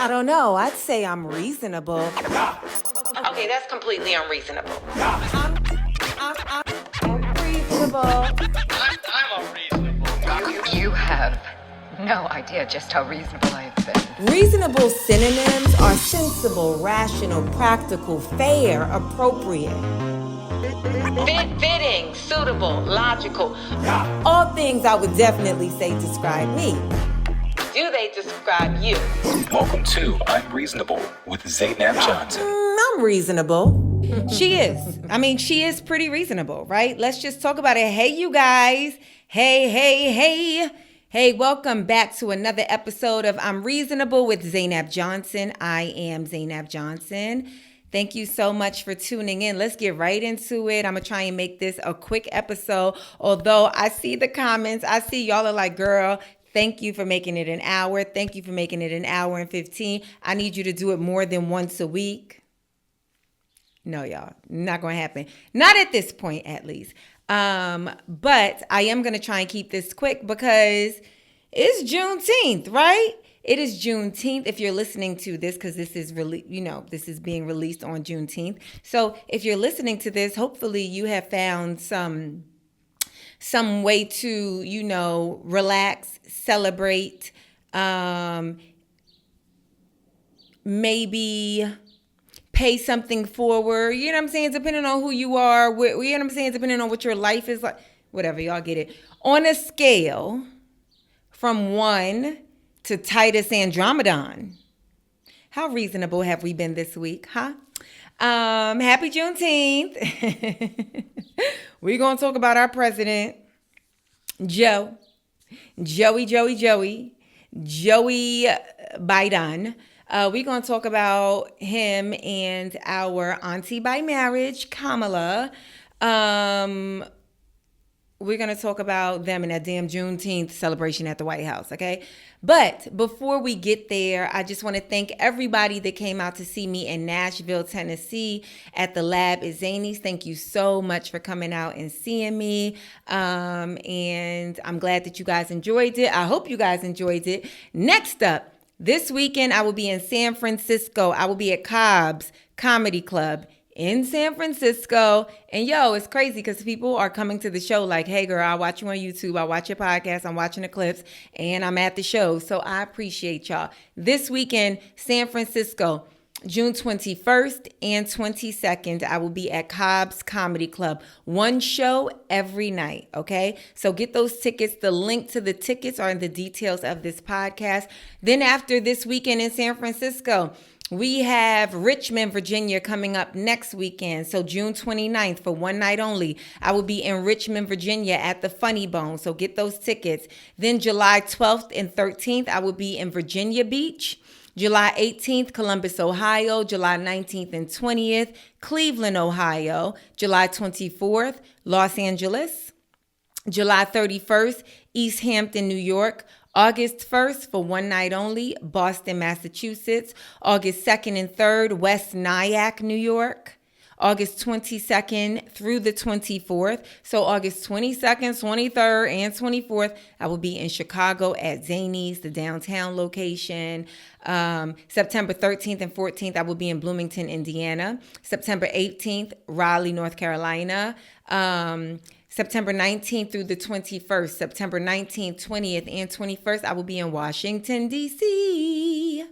I don't know. I'd say I'm reasonable. Okay, that's completely unreasonable. I'm reasonable. I'm unreasonable. You have no idea just how reasonable I have been. Reasonable synonyms are sensible, rational, practical, fair, appropriate. Fitting, suitable, logical. All things I would definitely say describe me. Do they describe you? Welcome to I'm Reasonable with Zainab Johnson. I'm reasonable. She is. I mean, she is pretty reasonable, right? Let's just talk about it. Hey, you guys. Hey. Hey, welcome back to another episode of I'm Reasonable with Zainab Johnson. I am Zainab Johnson. Thank you so much for tuning in. Let's get right into it. I'm going to try and make this a quick episode. Although I see the comments, I see y'all are like, girl, thank you for making it an hour. Thank you for making it an hour and 15. I need you to do it more than once a week. No, y'all, not going to happen. Not at this point, at least. But I am going to try and keep this quick because it's Juneteenth, right? It is Juneteenth if you're listening to this, because this is this is being released on Juneteenth. So if you're listening to this, hopefully you have found some way to, relax, celebrate, maybe pay something forward, you know what I'm saying? Depending on who you are, you know what I'm saying? Depending on what your life is like, whatever, y'all get it. On a scale from 1 to Titus Andromedon, how reasonable have we been this week, huh? Happy Juneteenth. We're going to talk about our president, Joey Biden. We're going to talk about him and our auntie by marriage, Kamala. We're going to talk about them and that damn Juneteenth celebration at the White House, okay? But before we get there, I just want to thank everybody that came out to see me in Nashville, Tennessee at the Lab at Zanies. Thank you so much for coming out and seeing me. And I'm glad that you guys enjoyed it. I hope you guys enjoyed it. Next up, this weekend, I will be in San Francisco. I will be at Cobb's Comedy Club in San Francisco. And it's crazy because people are coming to the show like, hey, girl, I watch you on YouTube. I watch your podcast. I'm watching the clips and I'm at the show. So I appreciate y'all. This weekend, San Francisco, June 21st and 22nd, I will be at Cobb's Comedy Club. One show every night, okay? So get those tickets. The link to the tickets are in the details of this podcast. Then after this weekend in San Francisco, we have Richmond, Virginia coming up next weekend. So June 29th for one night only. I will be in Richmond, Virginia at the Funny Bone. So get those tickets. Then July 12th and 13th, I will be in Virginia Beach. July 18th, Columbus, Ohio. July 19th and 20th, Cleveland, Ohio. July 24th, Los Angeles. July 31st, East Hampton, New York. August 1st, for one night only, Boston, Massachusetts. August 2nd and 3rd, West Nyack, New York. August 22nd through the 24th. So August 22nd, 23rd, and 24th, I will be in Chicago at Zanies, the downtown location. September 13th and 14th, I will be in Bloomington, Indiana. September 18th, Raleigh, North Carolina. September 19th through the 21st. September 19th, 20th, and 21st, I will be in Washington, D.C.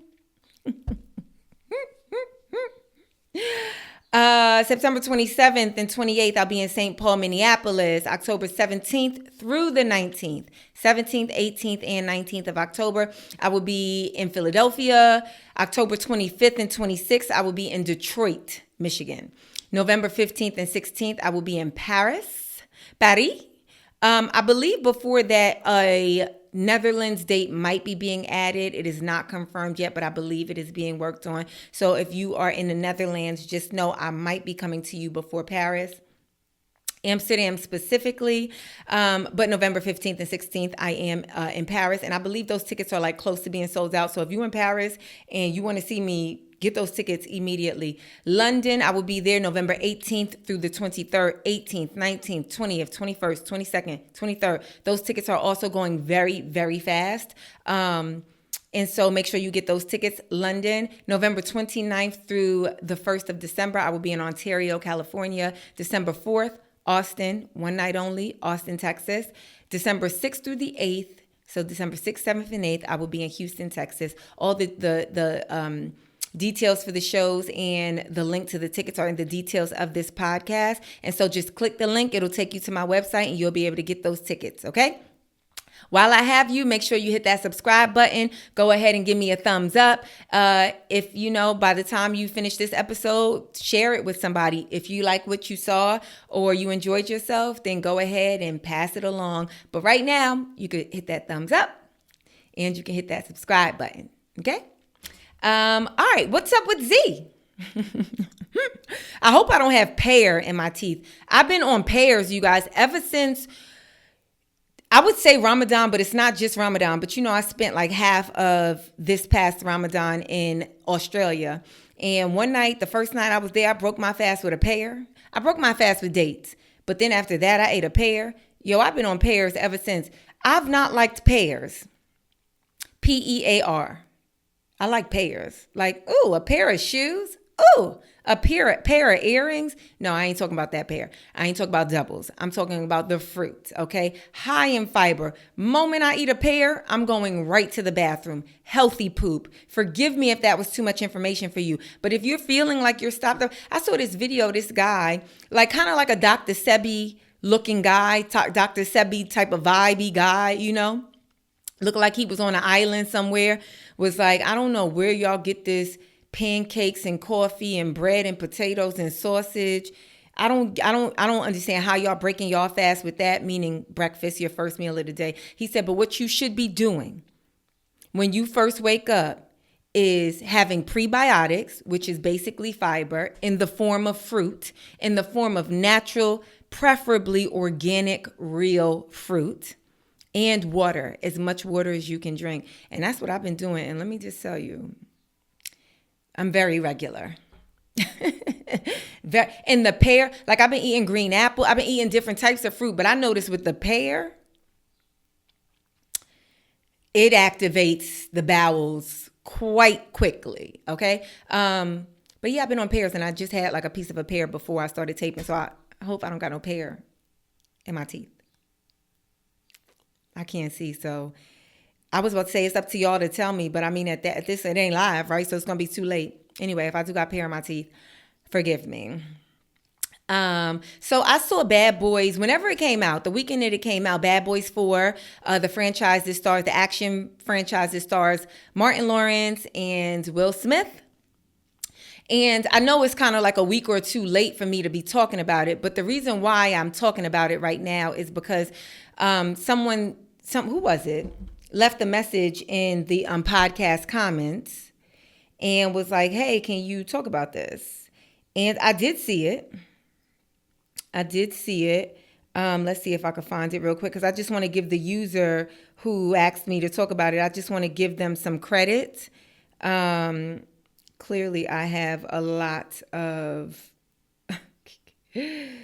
September 27th and 28th, I'll be in St. Paul, Minneapolis. October 17th through the 19th. 17th, 18th, and 19th of October, I will be in Philadelphia. October 25th and 26th, I will be in Detroit, Michigan. November 15th and 16th, I will be in Paris. I believe before that a Netherlands date might be being added. It is not confirmed yet, but I believe it is being worked on. So if you are in the Netherlands, just know I might be coming to you before Paris. Amsterdam specifically, but November 15th and 16th, I am in Paris. And I believe those tickets are like close to being sold out. So if you're in Paris and you want to see me, get those tickets immediately. London, I will be there November 18th through the 23rd, 18th, 19th, 20th, 21st, 22nd, 23rd. Those tickets are also going very, very fast. And so make sure you get those tickets. London, November 29th through the 1st of December. I will be in Ontario, California. December 4th, Austin, one night only, Austin, Texas. December 6th through the 8th. So December 6th, 7th, and 8th, I will be in Houston, Texas. All the details for the shows and the link to the tickets are in the details of this podcast. And so just click the link. It'll take you to my website and you'll be able to get those tickets, okay? While I have you, make sure you hit that subscribe button. Go ahead and give me a thumbs up. If by the time you finish this episode, share it with somebody. If you like what you saw or you enjoyed yourself, then go ahead and pass it along. But right now, you could hit that thumbs up and you can hit that subscribe button. Okay? All right. What's up with Z? I hope I don't have pear in my teeth. I've been on pears, you guys, ever since, I would say Ramadan, but it's not just Ramadan. But I spent like half of this past Ramadan in Australia. And one night, the first night I was there, I broke my fast with a pear. I broke my fast with dates. But then after that, I ate a pear. I've been on pears ever since. I've not liked pears. Pear. I like pears. Like, ooh, a pair of shoes. Ooh, a pair of earrings. No, I ain't talking about that pair. I ain't talking about doubles. I'm talking about the fruit, okay? High in fiber. Moment I eat a pear, I'm going right to the bathroom. Healthy poop. Forgive me if that was too much information for you. But if you're feeling like you're stopped up, I saw this video, this guy, like kind of like a Dr. Sebi looking guy, Dr. Sebi type of vibey guy, Looked like he was on an island somewhere. Was like, I don't know where y'all get this pancakes and coffee and bread and potatoes and sausage. I don't understand how y'all breaking y'all fast with that, meaning breakfast, your first meal of the day. He said, but what you should be doing when you first wake up is having prebiotics, which is basically fiber, in the form of fruit, in the form of natural, preferably organic, real fruit, and water, as much water as you can drink. And that's what I've been doing. And let me just tell you, I'm very regular. And the pear, like I've been eating green apple. I've been eating different types of fruit. But I noticed with the pear, it activates the bowels quite quickly, okay? But yeah, I've been on pears. And I just had like a piece of a pear before I started taping. So I hope I don't got no pear in my teeth. I can't see, so I was about to say it's up to y'all to tell me, but I mean at this it ain't live, right? So it's gonna be too late. Anyway, if I do got pear in my teeth, forgive me. So I saw Bad Boys whenever it came out, the weekend that it came out. Bad Boys 4, the franchise that stars, the action franchise that stars Martin Lawrence and Will Smith. And I know it's kind of like a week or two late for me to be talking about it, but the reason why I'm talking about it right now is because who was it, left a message in the podcast comments and was like, hey, can you talk about this? And I did see it. Let's see if I can find it real quick, because I just want to give the user who asked me to talk about it, I just want to give them some credit. Clearly, I have a lot of... Okay,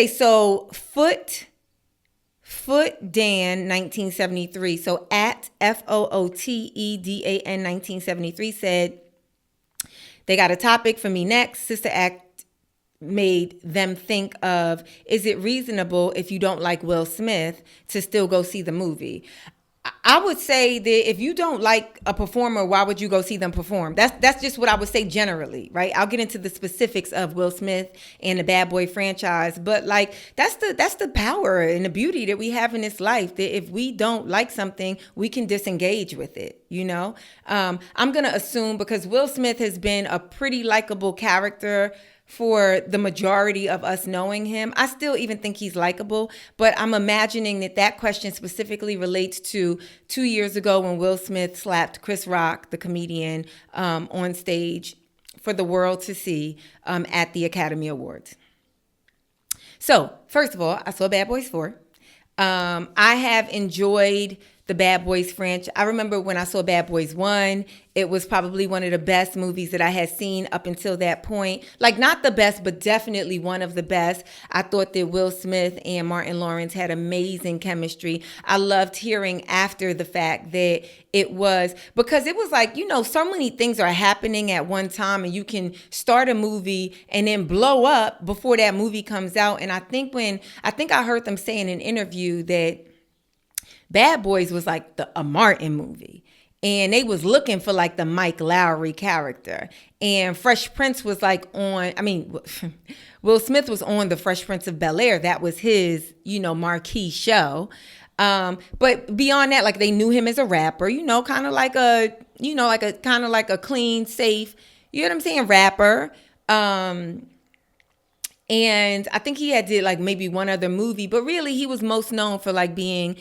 so Footdan 1973. So at FOOTEDAN 1973 said, they got a topic for me next. Sister Act made them think of, is it reasonable if you don't like Will Smith to still go see the movie? I would say that if you don't like a performer, why would you go see them perform? That's just what I would say generally, right? I'll get into the specifics of Will Smith and the Bad Boy franchise, but like that's the power and the beauty that we have in this life, that if we don't like something, we can disengage with it, I'm gonna assume, because Will Smith has been a pretty likable character for the majority of us knowing him. I still even think he's likable, but I'm imagining that question specifically relates to 2 years ago when Will Smith slapped Chris Rock, the comedian, on stage for the world to see at the Academy Awards. So, first of all, I saw Bad Boys 4. I have enjoyed the Bad Boys franchise. I remember when I saw Bad Boys 1, it was probably one of the best movies that I had seen up until that point. Like, not the best, but definitely one of the best. I thought that Will Smith and Martin Lawrence had amazing chemistry. I loved hearing after the fact that it was, because it was like, you know, so many things are happening at one time, and you can start a movie and then blow up before that movie comes out. And I think I heard them say in an interview that Bad Boys was like a Martin movie, and they was looking for like the Mike Lowry character, and Fresh Prince was like Will Smith was on the Fresh Prince of Bel-Air. That was his, you know, marquee show. But beyond that, like, they knew him as a rapper, you know, kind of like a clean, safe, you know what I'm saying, rapper. And I think he had did like maybe one other movie, but really he was most known for like being,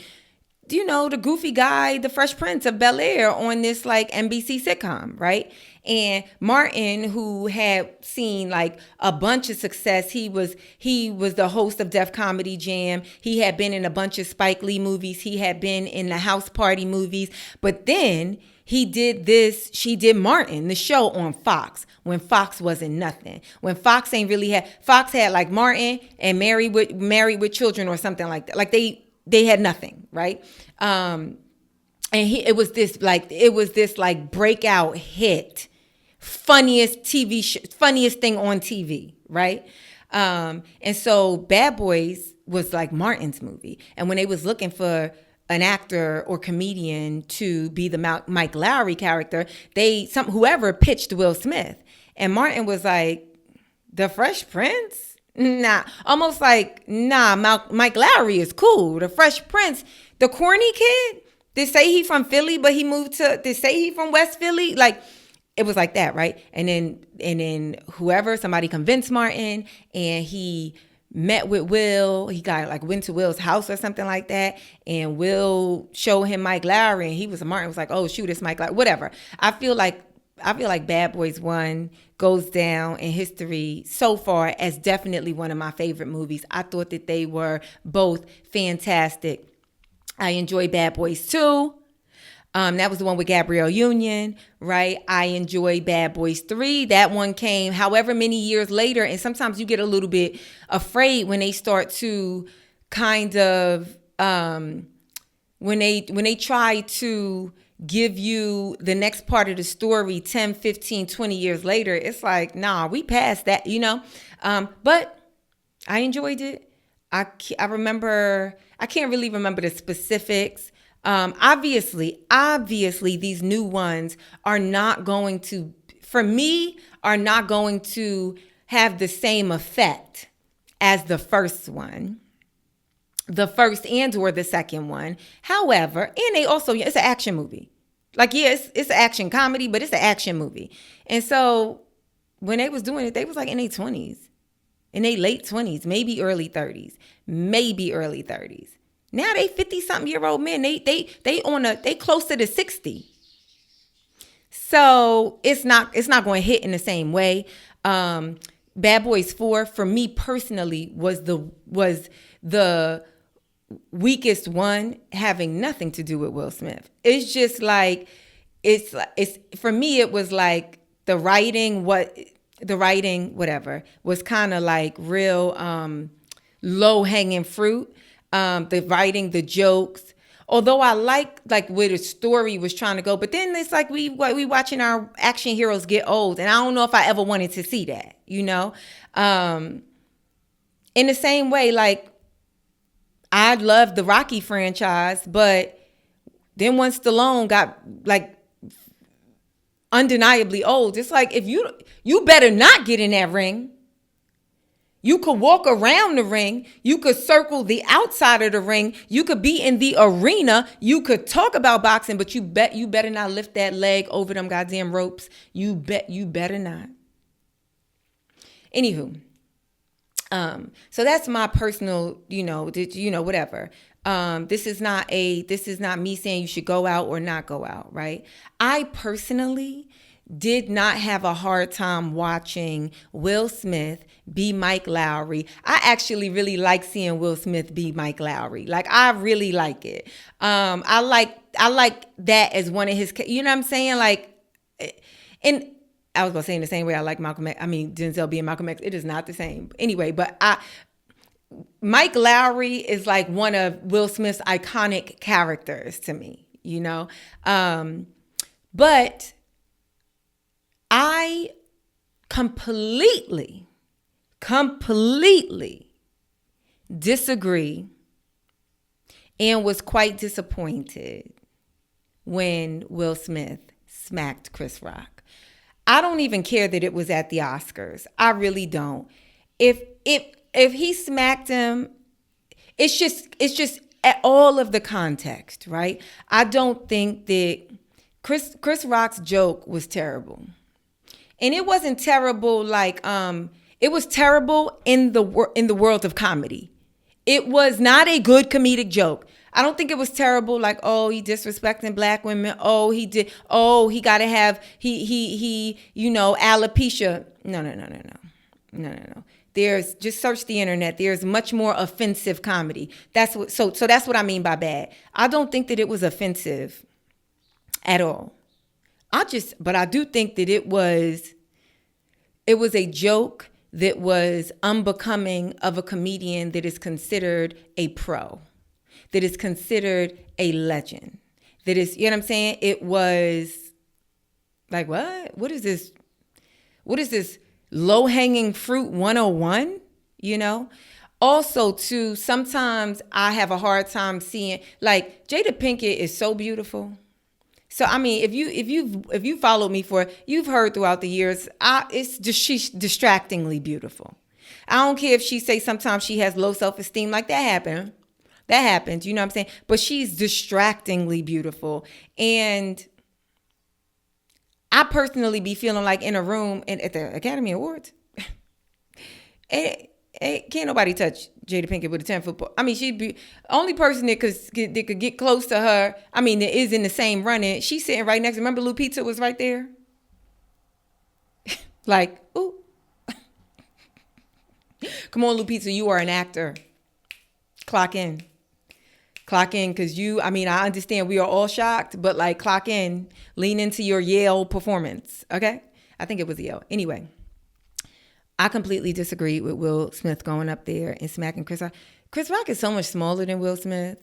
you know, the goofy guy, the Fresh Prince of Bel-Air on this like NBC sitcom, right? And Martin, who had seen like a bunch of success, he was the host of Def Comedy Jam. He had been in a bunch of Spike Lee movies. He had been in the House Party movies. But then she did Martin, the show on Fox, when Fox wasn't nothing. When Fox had like Martin and Married with Children or something like that. Like they had nothing, right? And it was this breakout hit, funniest thing on TV, right? And so Bad Boys was like Martin's movie. And when they was looking for an actor or comedian to be the Mike Lowry character, whoever pitched Will Smith. And Martin was like, the Fresh Prince? Nah, almost like, nah, Mike Lowry is cool. The Fresh Prince, the corny kid, they say he from Philly, but they say he from West Philly. Like, it was like that, right? And then somebody convinced Martin, and he met with Will. He went to Will's house or something like that, and Will showed him Mike Lowry, and Martin was like, oh shoot, it's Mike Lowry, whatever. I feel like Bad Boys 1 goes down in history so far as definitely one of my favorite movies. I thought that they were both fantastic. I enjoy Bad Boys 2. That was the one with Gabrielle Union, right? I enjoy Bad Boys 3. That one came however many years later, and sometimes you get a little bit afraid when they start to kind of when they try to give you the next part of the story 10, 15, 20 years later. It's like, nah, we passed that, you know? But I enjoyed it. I can't really remember the specifics. Obviously, these new ones are not going to have the same effect as the first one. The first or the second one. However, and it's an action movie. Like, yes, it's an action comedy, but it's an action movie. And so when they was doing it, they was like in their 20s, in their late 20s, maybe early 30s. Now they 50-something-year-old men. They close to the 60. So it's not going to hit in the same way. Bad Boys 4 for me personally was the weakest one, having nothing to do with Will Smith. It's just like it's for me, it was like the writing whatever was kind of like real low hanging fruit. The writing, the jokes, although I like where the story was trying to go, but then it's like we watching our action heroes get old, and I don't know if I ever wanted to see that, you know. In the same way, like, I love the Rocky franchise, but then once Stallone got like undeniably old, it's like, if you better not get in that ring. You could walk around the ring. You could circle the outside of the ring. You could be in the arena. You could talk about boxing, but you better not lift that leg over them goddamn ropes. You better not. Anywho, so that's my personal, whatever. This is not me saying you should go out or not go out, right? I personally did not have a hard time watching Will Smith be Mike Lowry. I actually really like seeing Will Smith be Mike Lowry. Like, I really like it. I like that as one of his, you know what I'm saying? Like, and I was going to say in the same way I like Malcolm X. I mean, Denzel being Malcolm X, it is not the same. Anyway, but Mike Lowry is like one of Will Smith's iconic characters to me, you know? But I completely disagree and was quite disappointed when Will Smith smacked Chris Rock. I don't even care that it was at the Oscars. I really don't. If he smacked him, it's just at all of the context, right? I don't think that Chris Rock's joke was terrible. And it wasn't terrible like it was terrible in the world of comedy. It was not a good comedic joke. I don't think it was terrible like, oh, he disrespecting black women. Oh, he did. Oh, he got to have he you know, alopecia. No. There's, just search the internet. There's much more offensive comedy. That's what I mean by bad. I don't think that it was offensive at all. But I do think that it was a joke that was unbecoming of a comedian that is considered a pro, that is considered a legend, that is, you know what I'm saying? It was like, what is this? What is this low-hanging fruit 101? You know? Also, too, sometimes I have a hard time seeing, like, Jada Pinkett is so beautiful. So, I mean, if you followed me you've heard throughout the years, she's distractingly beautiful. I don't care if she say sometimes she has low self-esteem, like that happens, you know what I'm saying? But she's distractingly beautiful. And I personally be feeling like in a room at the Academy Awards, can't nobody touch Jada Pinkett with a 10-foot pole. I mean, she'd be only person that could get close to her. I mean, that is in the same running. She's sitting right next. Remember, Lupita was right there. Like, ooh, come on, Lupita, you are an actor. Clock in, because I understand we are all shocked, but like, clock in, lean into your Yale performance. Okay, I think it was Yale. Anyway. I completely disagree with Will Smith going up there and smacking Chris Rock. Chris Rock is so much smaller than Will Smith.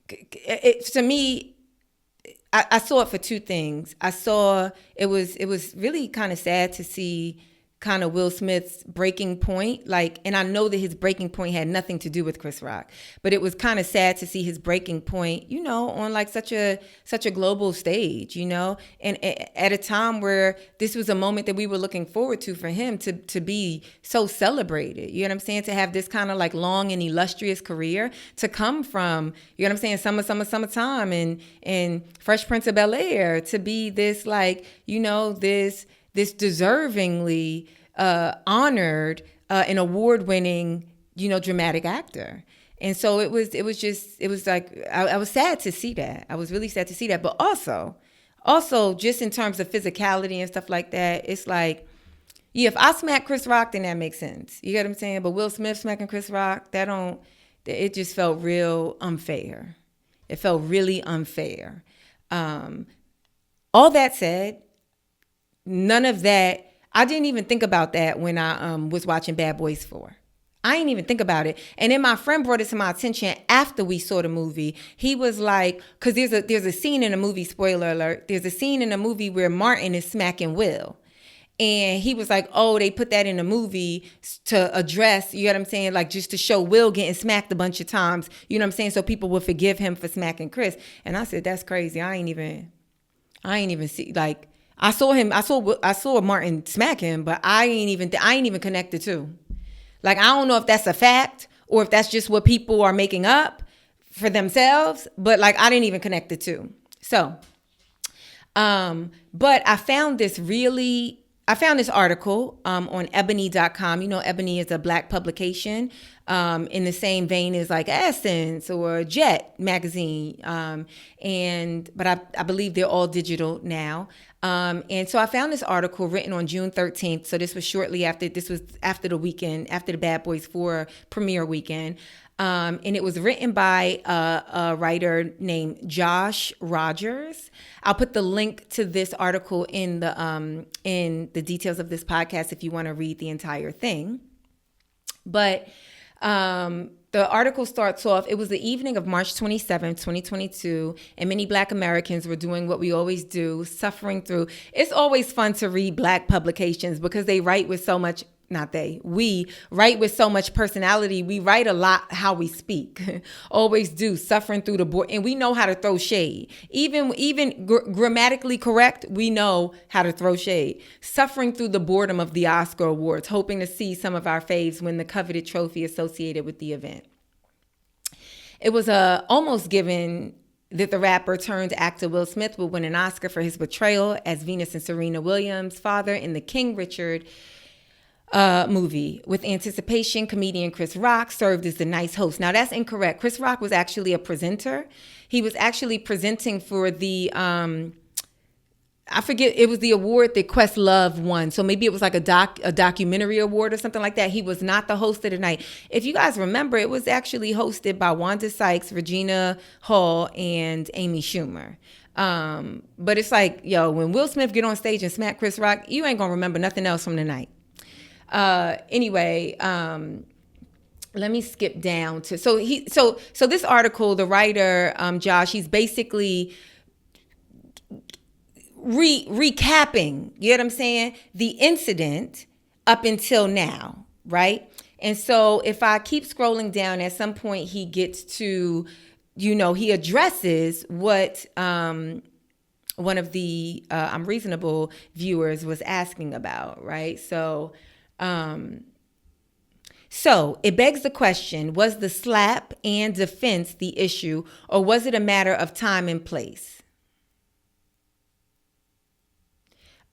To me, I saw it for two things. I saw it was really kind of sad to see kind of Will Smith's breaking point, like, and I know that his breaking point had nothing to do with Chris Rock, but it was kind of sad to see his breaking point, you know, on like such a global stage, you know, and at a time where this was a moment that we were looking forward to for him to be so celebrated, you know what I'm saying, to have this kind of like long and illustrious career, to come from, you know what I'm saying, summertime and Fresh Prince of Bel-Air, to be this like, you know, this deservingly honored an award-winning, you know, dramatic actor. And so it was like, I was sad to see that. I was really sad to see that. But also just in terms of physicality and stuff like that, it's like, yeah, if I smack Chris Rock, then that makes sense. You get what I'm saying? But Will Smith smacking Chris Rock, it just felt real unfair. It felt really unfair. All that said, none of that, I didn't even think about that when I was watching Bad Boys 4. I didn't even think about it. And then my friend brought it to my attention after we saw the movie. He was like, because there's a scene in the movie, spoiler alert, there's a scene in the movie where Martin is smacking Will. And he was like, oh, they put that in the movie to address, you know what I'm saying, like just to show Will getting smacked a bunch of times, you know what I'm saying, so people would forgive him for smacking Chris. And I said, that's crazy. I ain't even see, like, I saw Martin smack him, but I ain't even connected to. Like, I don't know if that's a fact or if that's just what people are making up for themselves, but like, I didn't even connect the two. So, but I found this article on ebony.com. You know, Ebony is a black publication in the same vein as like Essence or Jet magazine. But I believe they're all digital now. And so I found this article written on June 13th. So this was after the weekend, after the Bad Boys 4 premiere weekend. And it was written by a writer named Josh Rogers. I'll put the link to this article in the details of this podcast if you want to read the entire thing. But the article starts off, it was the evening of March 27, 2022, and many Black Americans were doing what we always do, suffering through. It's always fun to read Black publications because they write with so much, we write with so much personality. We write a lot how we speak, always do, suffering through the board. And we know how to throw shade. Even grammatically correct, we know how to throw shade. Suffering through the boredom of the Oscar Awards, hoping to see some of our faves win the coveted trophy associated with the event. It was almost given that the rapper turned actor Will Smith would win an Oscar for his portrayal as Venus and Serena Williams' father in the King Richard movie. With anticipation, comedian Chris Rock served as the nice host. Now, that's incorrect. Chris Rock was actually a presenter. He was actually presenting for the, I forget, it was the award that Questlove won. So maybe it was like a documentary award or something like that. He was not the host of the night. If you guys remember, it was actually hosted by Wanda Sykes, Regina Hall, and Amy Schumer. But it's like, when Will Smith get on stage and smack Chris Rock, you ain't gonna remember nothing else from the night. Anyway, let me skip down to, so this article, the writer, Josh, he's basically recapping, you know what I'm saying? The incident up until now, right? And so if I keep scrolling down, at some point he gets to, he addresses what, one of the I'm Reasonable viewers was asking about, right? So it begs the question, was the slap and defense the issue, or was it a matter of time and place?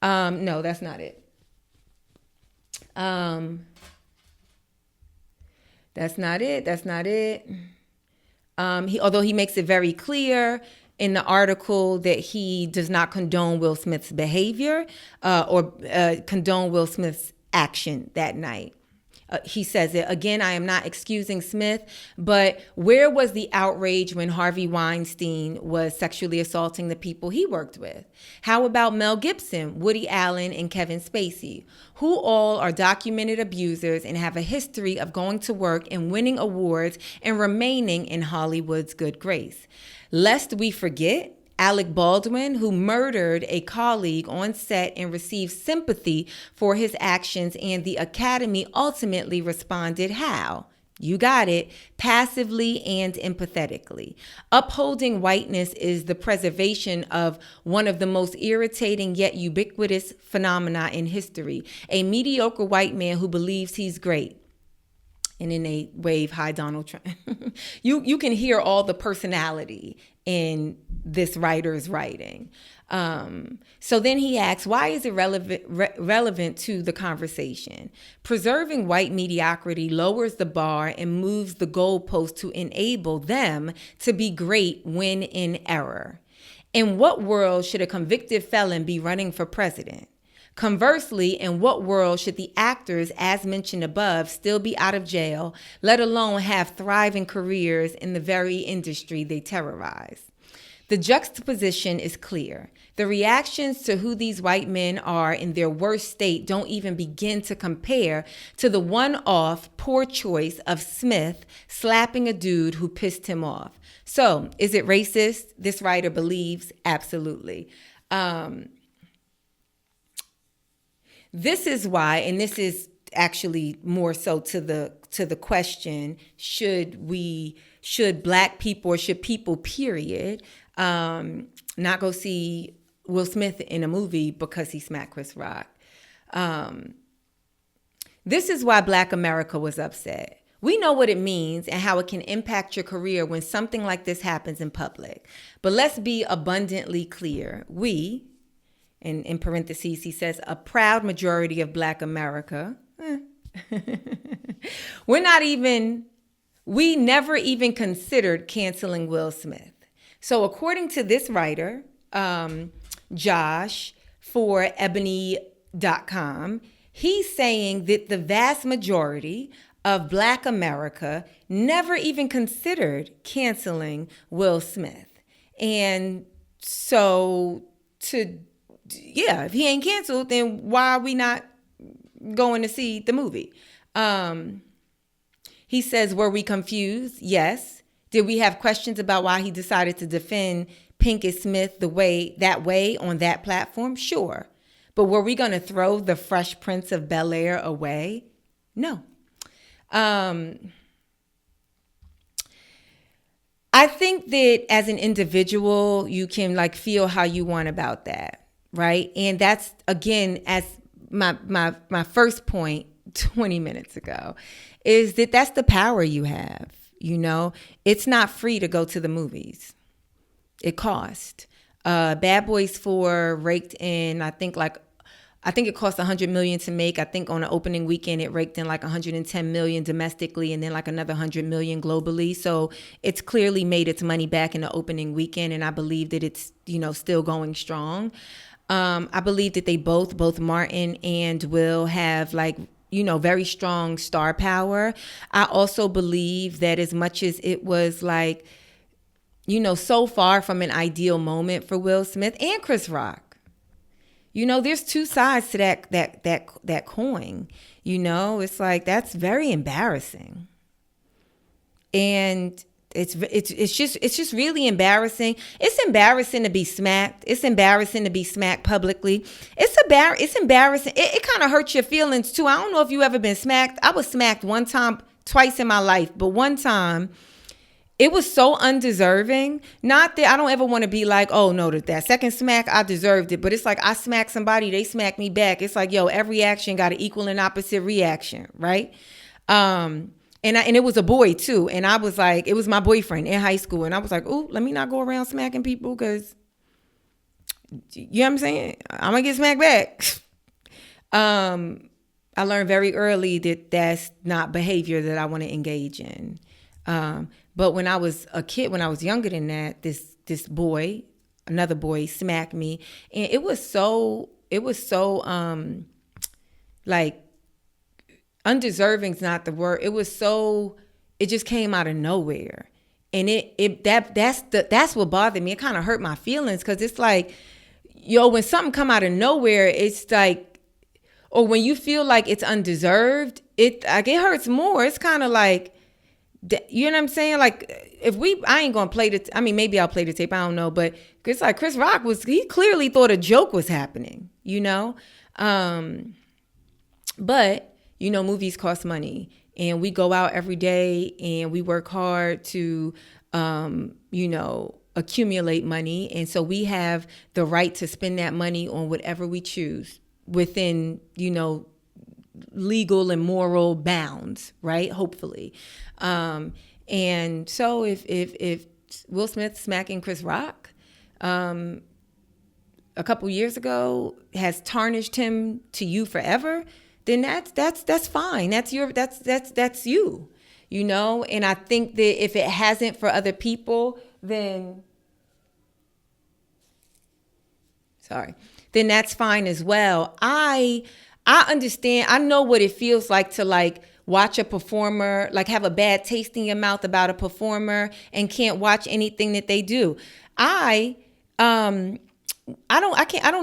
No, that's not it. That's not it. Although he makes it very clear in the article that he does not condone Will Smith's behavior or condone Will Smith's action that night. He says it again, I am not excusing Smith, but where was the outrage when Harvey Weinstein was sexually assaulting the people he worked with? How about Mel Gibson, Woody Allen, and Kevin Spacey, who all are documented abusers and have a history of going to work and winning awards and remaining in Hollywood's good grace? Lest we forget, Alec Baldwin, who murdered a colleague on set and received sympathy for his actions, and the Academy ultimately responded how? You got it, passively and empathetically. Upholding whiteness is the preservation of one of the most irritating yet ubiquitous phenomena in history, a mediocre white man who believes he's great. And then they wave, hi, Donald Trump. You can hear all the personality in this writer's writing. So then he asks, why is it relevant to the conversation? Preserving white mediocrity lowers the bar and moves the goalpost to enable them to be great when in error. In what world should a convicted felon be running for president? Conversely, in what world should the actors, as mentioned above, still be out of jail, let alone have thriving careers in the very industry they terrorize? The juxtaposition is clear. The reactions to who these white men are in their worst state don't even begin to compare to the one-off poor choice of Smith slapping a dude who pissed him off. So, is it racist? This writer believes absolutely. This is why, and this is actually more so to the question, should Black people, or should people, period, not go see Will Smith in a movie because he smacked Chris Rock? This is why Black America was upset. We know what it means and how it can impact your career when something like this happens in public. But let's be abundantly clear. We, and in parentheses, he says, a proud majority of Black America, we never even considered canceling Will Smith. So according to this writer, Josh, for Ebony.com. He's saying that the vast majority of Black America never even considered canceling Will Smith. And so if he ain't canceled, then why are we not going to see the movie? He says, were we confused? Yes. Did we have questions about why he decided to defend Pinkett Smith that way on that platform? Sure. But were we going to throw the Fresh Prince of Bel-Air away? No. I think that as an individual, you can like feel how you want about that, right? And that's, again, as my first point 20 minutes ago, is that that's the power you have, you know? It's not free to go to the movies. It cost. Bad Boys 4 raked in, I think it cost $100 million to make. I think on the opening weekend, it raked in like $110 million domestically and then like another $100 million globally. So it's clearly made its money back in the opening weekend. And I believe that it's, you know, still going strong. I believe that they both Martin and Will have like, you know, very strong star power. I also believe that as much as it was like, you know, so far from an ideal moment for Will Smith and Chris Rock, you know, there's two sides to that coin. You know, it's like that's very embarrassing, and it's just really embarrassing. It's embarrassing to be smacked. It's embarrassing to be smacked publicly. It's embarrassing. It kind of hurts your feelings too. I don't know if you ever been smacked. I was smacked one time, twice in my life, but one time. It was so undeserving. Not that I don't ever want to be like, oh, no, that second smack, I deserved it. But it's like I smacked somebody, they smacked me back. It's like, yo, every action got an equal and opposite reaction, right? And it was a boy, too. And I was like, it was my boyfriend in high school. And I was like, ooh, let me not go around smacking people because, you know what I'm saying? I'm going to get smacked back. I learned very early that that's not behavior that I want to engage in. But when I was a kid, when I was younger than that, this boy, another boy, smacked me, and it was so like undeserving's not the word. It just came out of nowhere, and that's what bothered me. It kind of hurt my feelings because it's like, yo, when something come out of nowhere, it's like, or when you feel like it's undeserved, it hurts more. It's kind of like. You know what I'm saying? Like, I ain't gonna play maybe I'll play the tape. I don't know, but it's like Chris Rock he clearly thought a joke was happening, you know? But, you know, movies cost money and we go out every day and we work hard to, you know, accumulate money. And so we have the right to spend that money on whatever we choose within, you know, legal and moral bounds, right? Hopefully. And so if Will Smith smacking Chris Rock a couple years ago has tarnished him to you forever, then that's fine. That's you, you know? And I think that if it hasn't for other people, then that's fine as well. I understand. I know what it feels like to like watch a performer, like have a bad taste in your mouth about a performer and can't watch anything that they do. I don't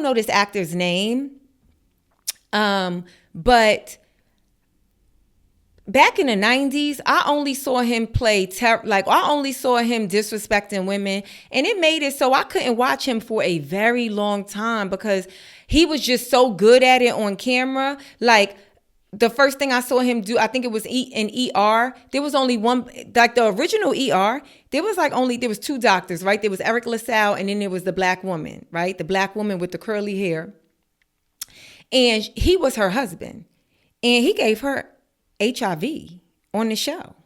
know this actor's name. But back in the 90s, I only saw him I only saw him disrespecting women, and it made it so I couldn't watch him for a very long time because he was just so good at it on camera. Like the first thing I saw him do, I think it was in ER. There was only one, like the original ER. There was two doctors, right? There was Eric LaSalle, and then there was the black woman, right? The black woman with the curly hair, and he was her husband, and he gave her HIV on the show.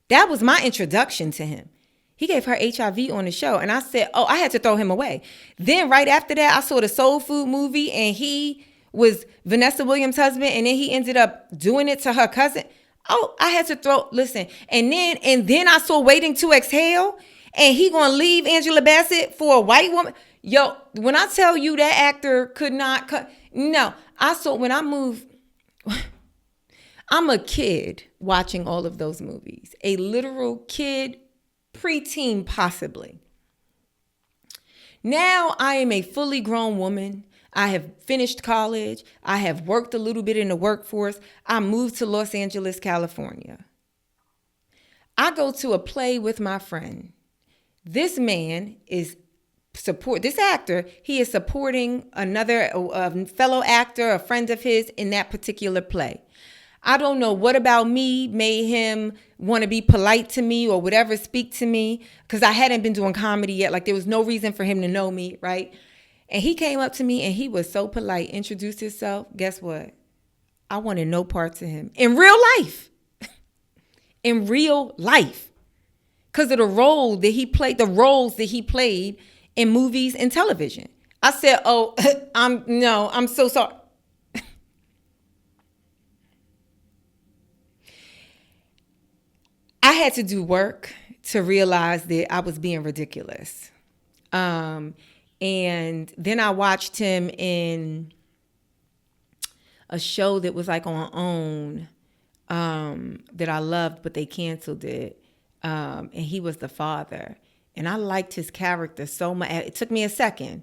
That was my introduction to him. He gave her HIV on the show. And I said, oh, I had to throw him away. Then right after that, I saw the Soul Food movie and he was Vanessa Williams' husband. And then he ended up doing it to her cousin. Oh, I had to listen. And then I saw Waiting to Exhale and he gonna leave Angela Bassett for a white woman. Yo, when I tell you that actor could not cut, no, I saw when I moved, I'm a kid watching all of those movies, a literal kid, preteen possibly. Now I am a fully grown woman. I have finished college. I have worked a little bit in the workforce. I moved to Los Angeles, California. I go to a play with my friend. This man is this actor, he is supporting another fellow actor, a friend of his in that particular play. I don't know what about me made him want to be polite to me or whatever, speak to me, because I hadn't been doing comedy yet. Like there was no reason for him to know me, right? And he came up to me and he was so polite, introduced himself. Guess what? I wanted no parts of him in real life. In real life. Because of the roles that he played in movies and television. I said, oh, I'm so sorry. I had to do work to realize that I was being ridiculous. And then I watched him in a show that was like on OWN that I loved, but they canceled it. And he was the father. And I liked his character so much. It took me a second.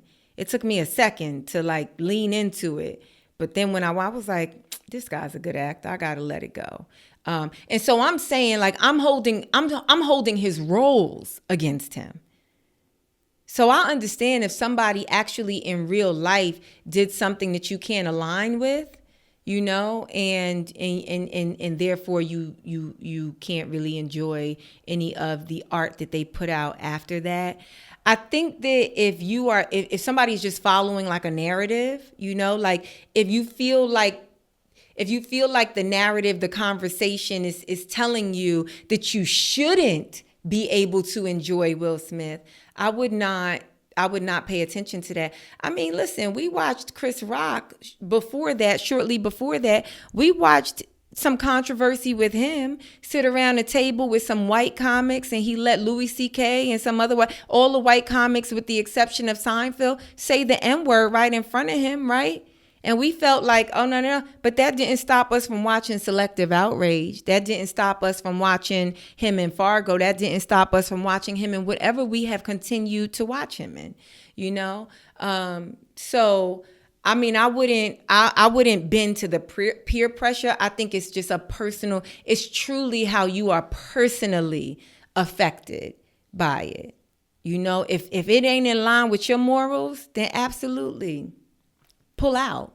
To like lean into it. But then when I was like, this guy's a good actor. I got to let it go. And so I'm saying like, I'm holding his roles against him. So I understand if somebody actually in real life did something that you can't align with, you know, and therefore you can't really enjoy any of the art that they put out after that. I think that if somebody's just following like a narrative, you know, like if you feel like the narrative, the conversation is telling you that you shouldn't be able to enjoy Will Smith, I would not pay attention to that. I mean, listen, we watched Chris Rock shortly before that, we watched some controversy with him sit around a table with some white comics, and he let Louis C.K. and some other all the white comics with the exception of Seinfeld say the N-word right in front of him, right? And we felt like, oh, no. But that didn't stop us from watching Selective Outrage. That didn't stop us from watching him in Fargo. That didn't stop us from watching him in whatever we have continued to watch him in, you know? So, I mean, I wouldn't bend to the peer pressure. I think it's just it's truly how you are personally affected by it. You know, if it ain't in line with your morals, then absolutely pull out,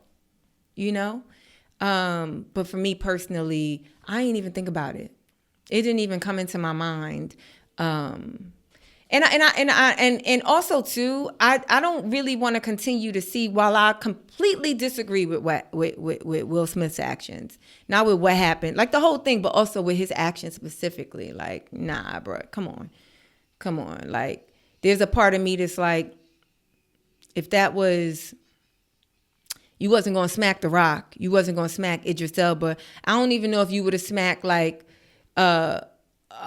you know? But for me personally, I ain't even think about it. It didn't even come into my mind. And also too, I don't really want to continue to see, while I completely disagree with Will Smith's actions, not with what happened, like the whole thing, but also with his actions specifically. Like, nah, bro, come on. Like, there's a part of me that's like, if that was, you wasn't going to smack The Rock, you wasn't going to smack Idris Elba, I don't even know if you would have smacked like a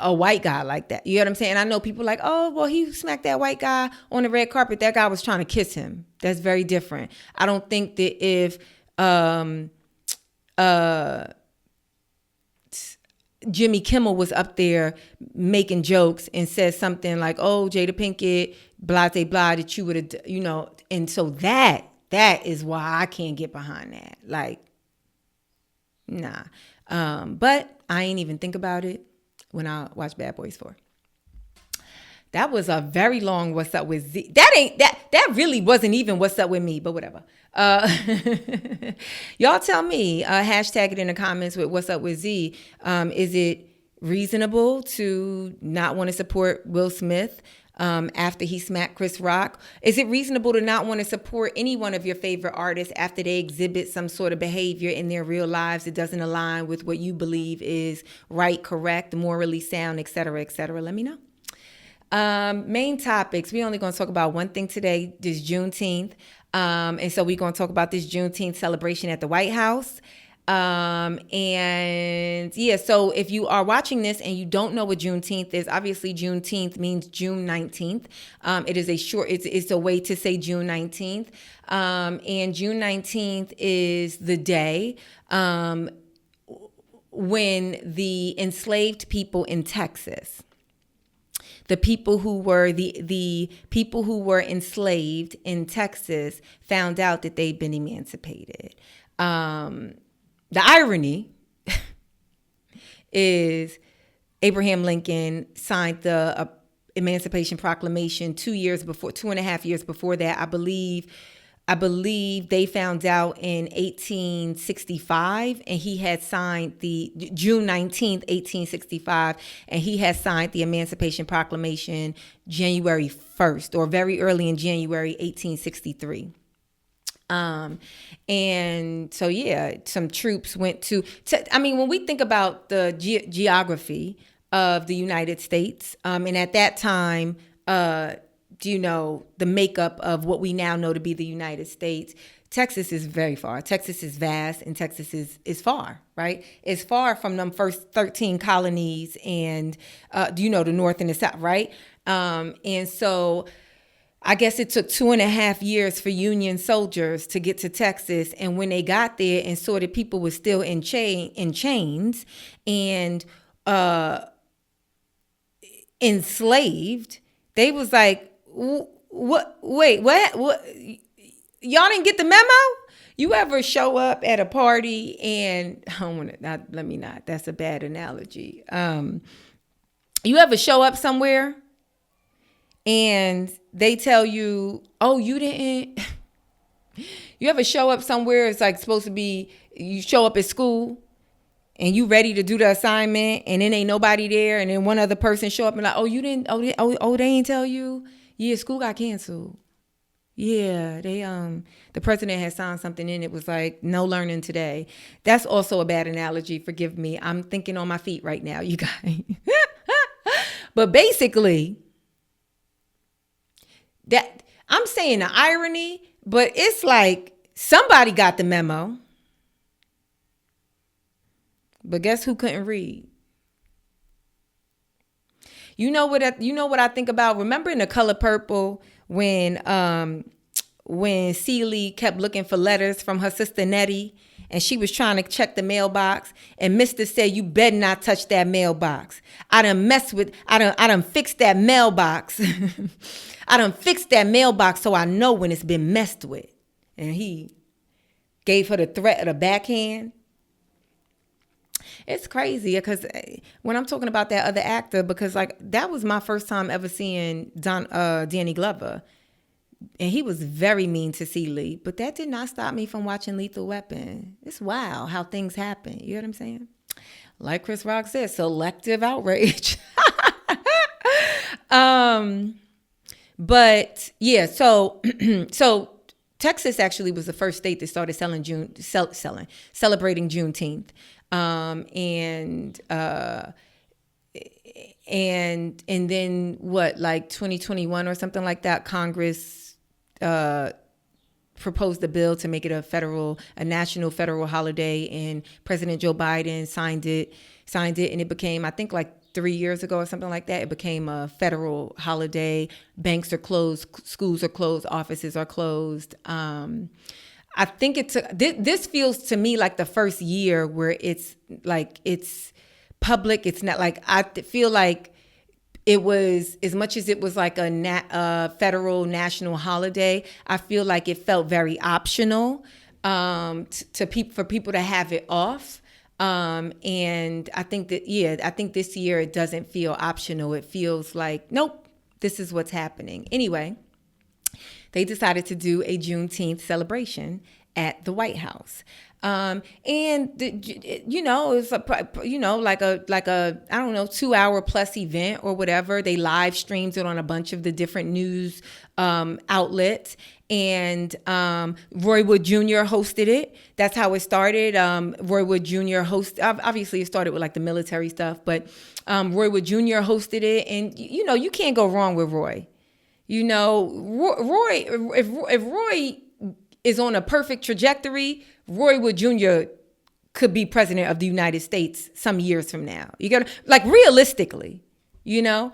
white guy like that. You know what I'm saying? I know people like, oh, well, he smacked that white guy on the red carpet. That guy was trying to kiss him. That's very different. I don't think that if Jimmy Kimmel was up there making jokes and said something like, oh, Jada Pinkett, blah, blah, blah, that you would have, you know, and so that is why I can't get behind that. Like, nah. But I ain't even think about it when I watched Bad Boys 4. That was a very long What's Up With Z. That really wasn't even What's Up With Me, but whatever. Y'all tell me, hashtag it in the comments with What's Up With Z. Is it reasonable to not want to support Will Smith after he smacked Chris Rock? Is it reasonable to not want to support any one of your favorite artists after they exhibit some sort of behavior in their real lives that doesn't align with what you believe is right, correct, morally sound, et cetera, et cetera? Let me know. Main topics. We're only going to talk about one thing today, this Juneteenth. And so we're going to talk about this Juneteenth celebration at the White House. And yeah, so if you are watching this and you don't know what Juneteenth is, obviously Juneteenth means June 19th. It is it's a way to say June 19th. And June 19th is the day when the enslaved people in Texas, the people who were the people who were enslaved in Texas, found out that they'd been emancipated. The irony is Abraham Lincoln signed the Emancipation Proclamation 2.5 years before that. I believe they found out in 1865, and he had signed the June 19th, 1865, and he had signed the Emancipation Proclamation January 1st, or very early in January 1863. And so, yeah, some troops went when we think about the geography of the United States, and at that time, the makeup of what we now know to be the United States, Texas is very far. Texas is vast, and Texas is far, right? It's far from them first 13 colonies and, the North and the South, right? And so I guess it took 2.5 years for Union soldiers to get to Texas. And when they got there and saw that people were still in chains and enslaved, they was like, what? Wait, what? Y'all didn't get the memo? You ever show up at a party and that's a bad analogy. You ever show up somewhere and they tell you, oh, you didn't. You ever show up somewhere, it's like supposed to be, you show up at school and you ready to do the assignment and then ain't nobody there, and then one other person show up and like, oh, you didn't, they ain't tell you? Yeah, school got canceled. Yeah, the president had signed something and it was like, no learning today. That's also a bad analogy. Forgive me. I'm thinking on my feet right now, you guys. But basically, that I'm saying the irony, but it's like somebody got the memo. But guess who couldn't read? You know what I think about? Remember in The Color Purple when Celie kept looking for letters from her sister Nettie, and she was trying to check the mailbox, and Mr. said, you better not touch that mailbox. I done fixed that mailbox. I done fixed that mailbox so I know when it's been messed with. And he gave her the threat of the backhand. It's crazy because when I'm talking about that other actor, because like that was my first time ever seeing Danny Glover. And he was very mean to Celie, but that did not stop me from watching Lethal Weapon. It's wild how things happen. You know what I'm saying? Like Chris Rock said, selective outrage. But yeah, so Texas actually was the first state that started celebrating Juneteenth. And then what, like 2021 or something like that, Congress proposed a bill to make it a national federal holiday, and President Joe Biden signed it, and it became, I think like 3 years ago or something like that, it became a federal holiday. Banks are closed, schools are closed, offices are closed. I think this feels to me like the first year where it's public. It's not like, I feel like it was, as much as it was like a federal national holiday, I feel like it felt very optional for people to have it off. And I think this year it doesn't feel optional. It feels like, nope, this is what's happening. Anyway, they decided to do a Juneteenth celebration at the White House. And it's like a I don't know, 2-hour plus event or whatever. They live streamed it on a bunch of the different news outlets, and Roy Wood Jr. hosted it. That's how it started. Roy Wood Jr. Obviously it started with like the military stuff, but Roy Wood Jr. hosted it, and you can't go wrong with Roy. Roy, if Roy is on a perfect trajectory, Roy Wood Jr. could be president of the United States some years from now. You got to, like, realistically, you know,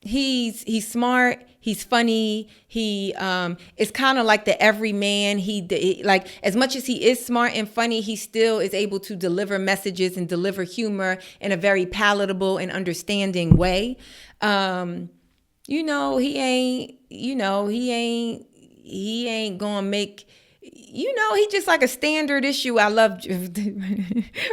he's smart. He's funny. He is kind of like the everyman. He like, as much as he is smart and funny, he still is able to deliver messages and deliver humor in a very palatable and understanding way. You know, he ain't gonna make, you know, he just like a standard issue. I love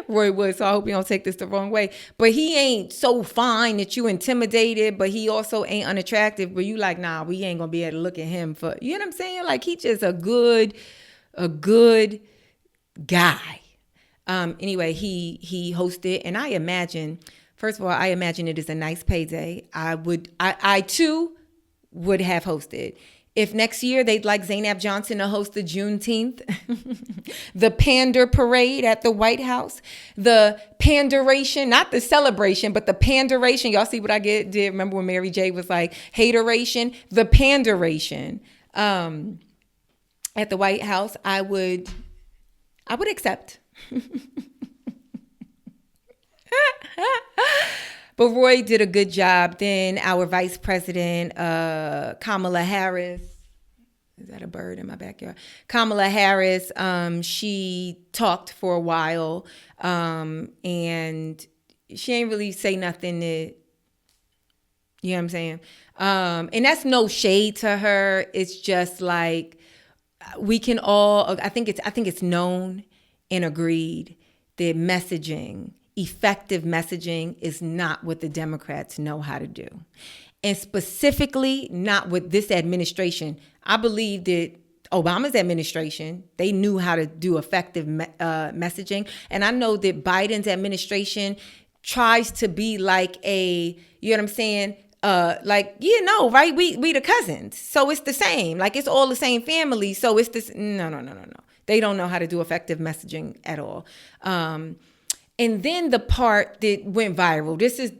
Roy Wood, so I hope you don't take this the wrong way. But he ain't so fine that you intimidated, but he also ain't unattractive, but you like, nah, we ain't gonna be able to look at him for, you know what I'm saying? Like, he just a good guy. Anyway, he hosted, and I imagine, first of all, I imagine it is a nice payday. I too would have hosted. If next year they'd like Zainab Johnson to host the Juneteenth, the pander parade at the White House, the panderation, not the celebration, but the panderation. Y'all see what I did? Remember when Mary J was like, hateration? The panderation at the White House, I would accept. But Roy did a good job. Then our vice president, Kamala Harris. Is that a bird in my backyard? Kamala Harris, she talked for a while, and she ain't really say nothing that, you know what I'm saying? And that's no shade to her. It's just like, we can all, I think it's known and agreed that effective messaging is not what the Democrats know how to do. And specifically not with this administration. I believe that Obama's administration, they knew how to do effective messaging. And I know that Biden's administration tries to be like a, you know what I'm saying? Like, you know, right? We the cousins. So it's the same. Like, it's all the same family. So it's this, no. They don't know how to do effective messaging at all. And then the part that went viral. This is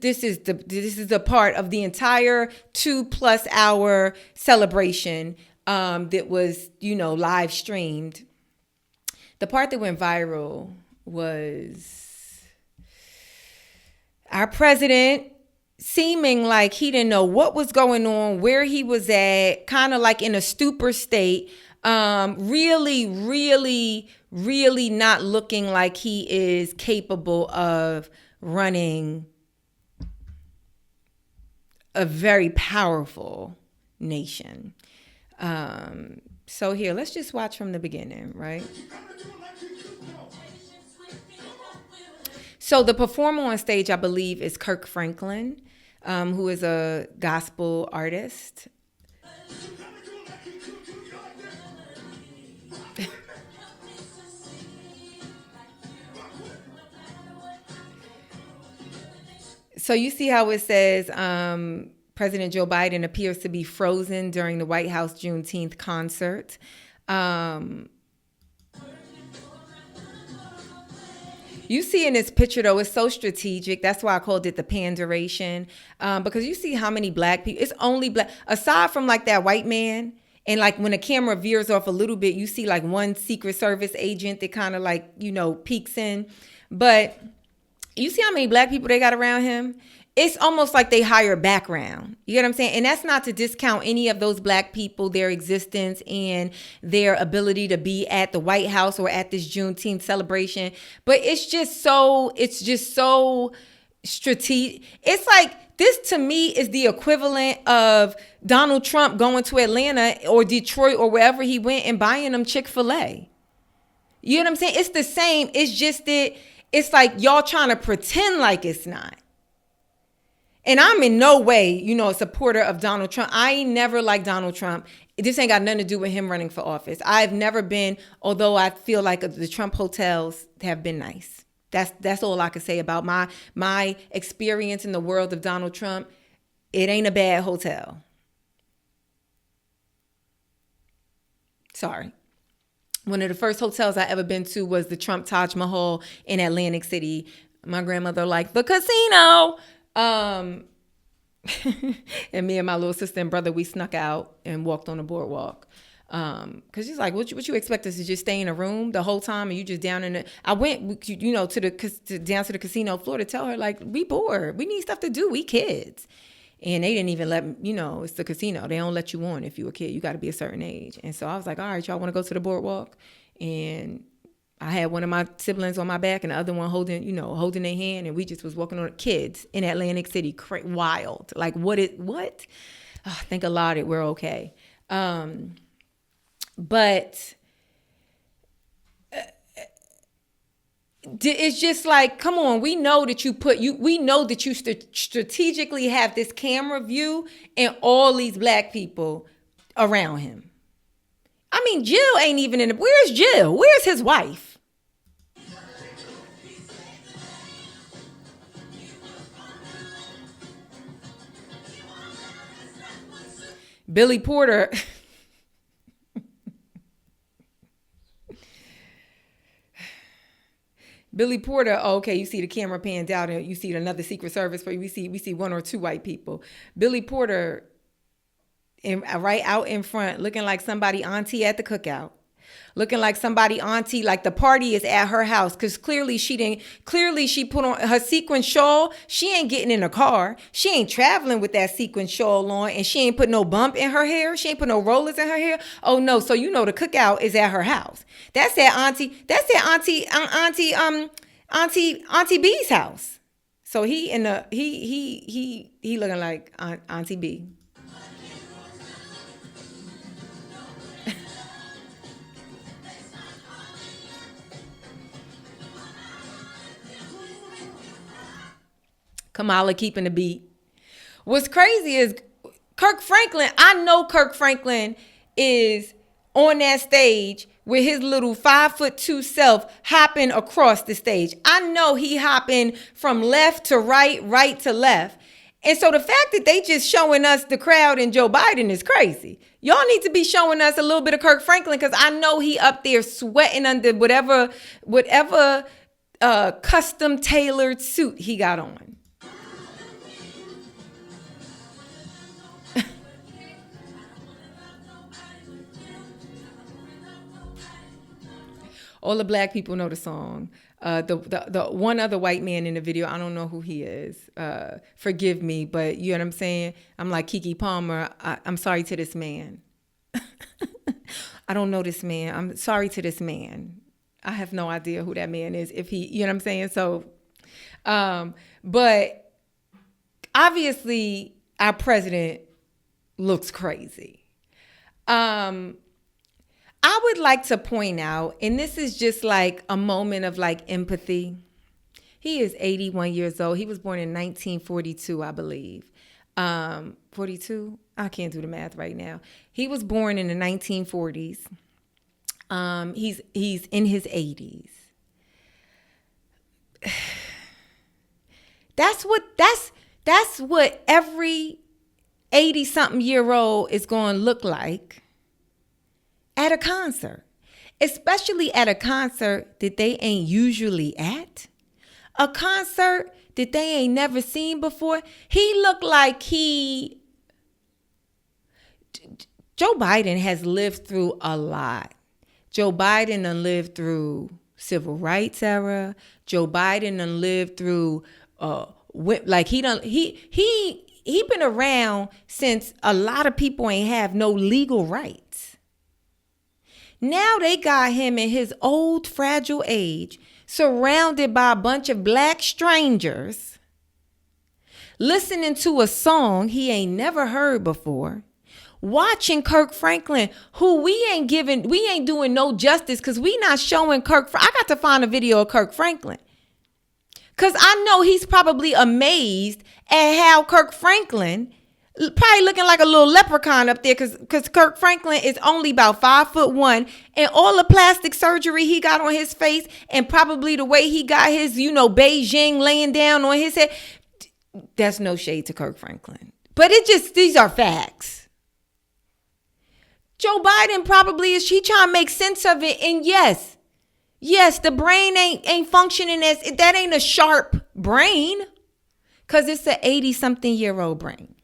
the part of the entire 2+ hour celebration that was, you know, live streamed. The part that went viral was our president seeming like he didn't know what was going on, where he was at, kind of like in a stupor state. Really not looking like he is capable of running a very powerful nation. So here, let's just watch from the beginning, right? So the performer on stage, I believe, is Kirk Franklin, who is a gospel artist. So you see how it says President Joe Biden appears to be frozen during the White House Juneteenth concert. You see in this picture, though, it's so strategic. That's why I called it the panderation. Because you see how many black people, it's only black, aside from like that white man. And like when the camera veers off a little bit, you see like one Secret Service agent that kind of like, you know, peeks in. But you see how many black people they got around him? It's almost like they hire background. You get what I'm saying? And that's not to discount any of those black people, their existence and their ability to be at the White House or at this Juneteenth celebration. But it's just so strategic. It's like, this to me is the equivalent of Donald Trump going to Atlanta or Detroit or wherever he went and buying them Chick-fil-A. You know what I'm saying? It's the same. It's just that it's like y'all trying to pretend like it's not. And I'm in no way, you know, a supporter of Donald Trump. I ain't never liked Donald Trump. This ain't got nothing to do with him running for office. I've never been, although I feel like the Trump hotels have been nice. That's all I can say about my experience in the world of Donald Trump. It ain't a bad hotel. Sorry. One of the first hotels I ever been to was the Trump Taj Mahal in Atlantic City. My grandmother liked the casino. And me and my little sister and brother, we snuck out and walked on the boardwalk. Cause she's like, what you expect us to just stay in a room the whole time and you just down in the, I went, down to the casino floor to tell her like, we bored. We need stuff to do. We kids. And they didn't even let, it's the casino. They don't let you on if you a kid. You got to be a certain age. And so I was like, all right, y'all want to go to the boardwalk? And I had one of my siblings on my back and the other one holding their hand. And we just was walking on kids in Atlantic City, wild. Like what? Oh, thank Allah we're okay. But it's just like, come on, we know that we know that you strategically have this camera view and all these black people around him. I mean, Jill ain't even in where's Jill? Where's his wife? Billy Porter. Billy Porter, okay, you see the camera panned out and you see another Secret Service, but we see one or two white people. Billy Porter, right out in front, looking like somebody auntie at the cookout. Looking like somebody auntie, like the party is at her house. Because clearly she put on her sequin shawl. She ain't getting in a car. She ain't traveling with that sequin shawl on. And she ain't put no bump in her hair. She ain't put no rollers in her hair. Oh no, so the cookout is at her house. That's that Auntie B's house. So he looking like Auntie B. Kamala keeping the beat. What's crazy is Kirk Franklin. I know Kirk Franklin is on that stage with his little 5'2" self hopping across the stage. I know he hopping from left to right, right to left. And so the fact that they just showing us the crowd and Joe Biden is crazy. Y'all need to be showing us a little bit of Kirk Franklin because I know he up there sweating under whatever custom tailored suit he got on. All the black people know the song. The one other white man in the video, I don't know who he is. Forgive me, but you know what I'm saying? I'm like Keke Palmer. I'm sorry to this man. I don't know this man. I'm sorry to this man. I have no idea who that man is. If he, you know what I'm saying? So, but obviously our president looks crazy. I would like to point out, and this is just like a moment of like empathy. He is 81 years old. He was born in 1942, I believe. 42? I can't do the math right now. He was born in the 1940s. He's in his 80s. That's what every 80-something-year-old is going to look like at a concert, especially at a concert that they ain't usually at, a concert that they ain't never seen before. He looked like Joe Biden has lived through a lot. Joe Biden done lived through civil rights era. Joe Biden done lived through he been around since a lot of people ain't have no legal rights. Now they got him in his old, fragile age, surrounded by a bunch of black strangers, listening to a song he ain't never heard before, watching Kirk Franklin, who we ain't doing no justice because we not showing I got to find a video of Kirk Franklin. Because I know he's probably amazed at how Kirk Franklin probably looking like a little leprechaun up there because Kirk Franklin is only about 5'1", and all the plastic surgery he got on his face and probably the way he got his, Beijing laying down on his head. That's no shade to Kirk Franklin. But these are facts. Joe Biden probably he trying to make sense of it. And yes, the brain ain't functioning that ain't a sharp brain because it's an 80-something-year-old brain.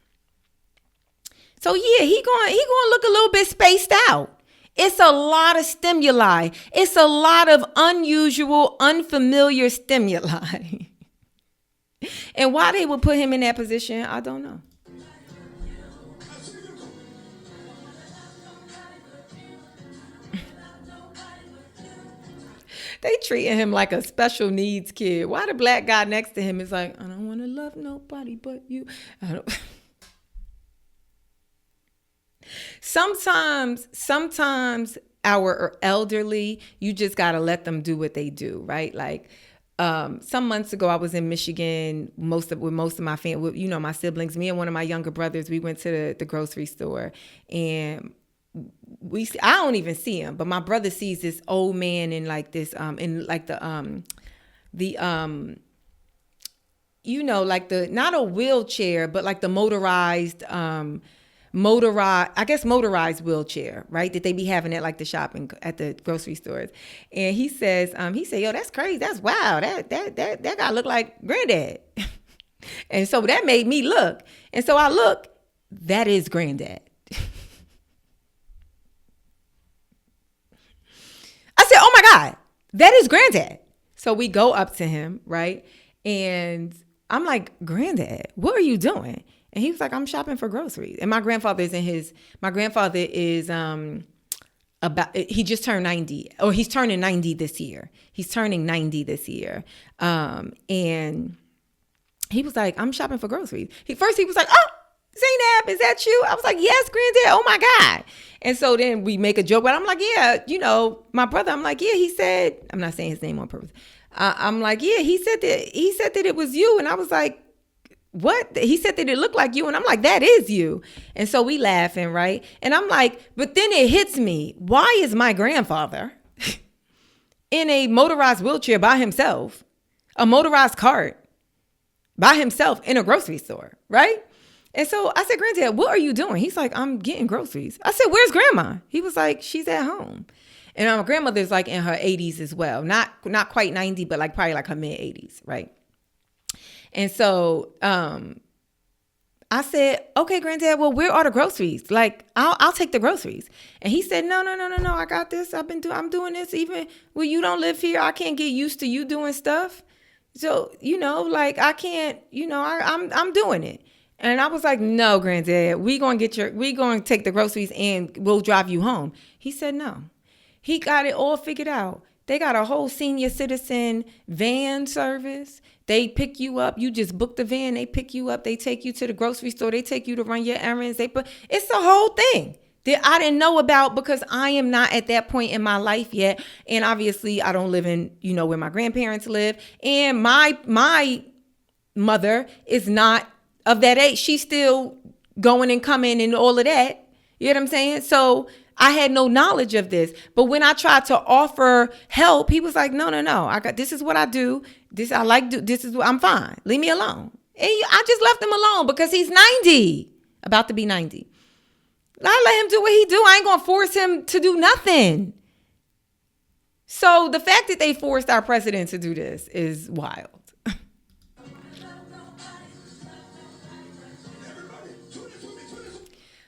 So yeah, he going to look a little bit spaced out. It's a lot of stimuli. It's a lot of unusual, unfamiliar stimuli. And why they would put him in that position, I don't know. They treating him like a special needs kid. Why the black guy next to him is like, I don't want to love nobody but you. I don't. Sometimes our elderly, you just got to let them do what they do, right? Like some months ago, I was in Michigan with most of my family, my siblings, me and one of my younger brothers, we went to the grocery store, and I don't even see him, but my brother sees this old man in like this like not a wheelchair, but like the motorized motorized wheelchair, right? That they be having at like the shopping at the grocery stores. And he said, yo, that's crazy. That's wild. That guy look like granddad. And so that made me look. And so I look, that is granddad. I said, oh my God, that is granddad. So we go up to him, right? And I'm like, granddad, what are you doing? And he was like, I'm shopping for groceries. And my grandfather is he just turned 90, or he's turning 90 this year. And he was like, I'm shopping for groceries. First he was like, oh, Zainab, is that you? I was like, yes, granddad. Oh my God. And so then we make a joke, but I'm like, yeah, my brother, I'm like, yeah, he said, I'm not saying his name on purpose. I'm like, yeah, he said that it was you. And I was like, what? He said that it looked like you. And I'm like, that is you. And so we laughing, right? And I'm like, but then it hits me. Why is my grandfather in a motorized wheelchair by himself, a motorized cart by himself in a grocery store, right? And so I said, granddad, what are you doing? He's like, I'm getting groceries. I said, where's grandma? He was like, she's at home. And my grandmother's like in her 80s as well. Not quite 90, but like probably like her mid 80s, right? And so I said, okay, granddad, well, where are the groceries? Like, I'll take the groceries. And he said, no, I got this. I'm doing this. Even when you don't live here, I can't get used to you doing stuff. So, like I can't, I'm doing it. And I was like, no, granddad, we going to take the groceries and we'll drive you home. He said, no. He got it all figured out. They got a whole senior citizen van service. They pick you up. You just book the van. They pick you up. They take you to the grocery store. They take you to run your errands. It's the whole thing that I didn't know about because I am not at that point in my life yet. And obviously I don't live in, where my grandparents live. And my mother is not of that age. She's still going and coming and all of that. You know what I'm saying? So I had no knowledge of this. But when I tried to offer help, he was like, no. This is what I do. I'm fine. Leave me alone. And I just left him alone because he's 90, about to be 90. I let him do what he do. I ain't going to force him to do nothing. So the fact that they forced our president to do this is wild.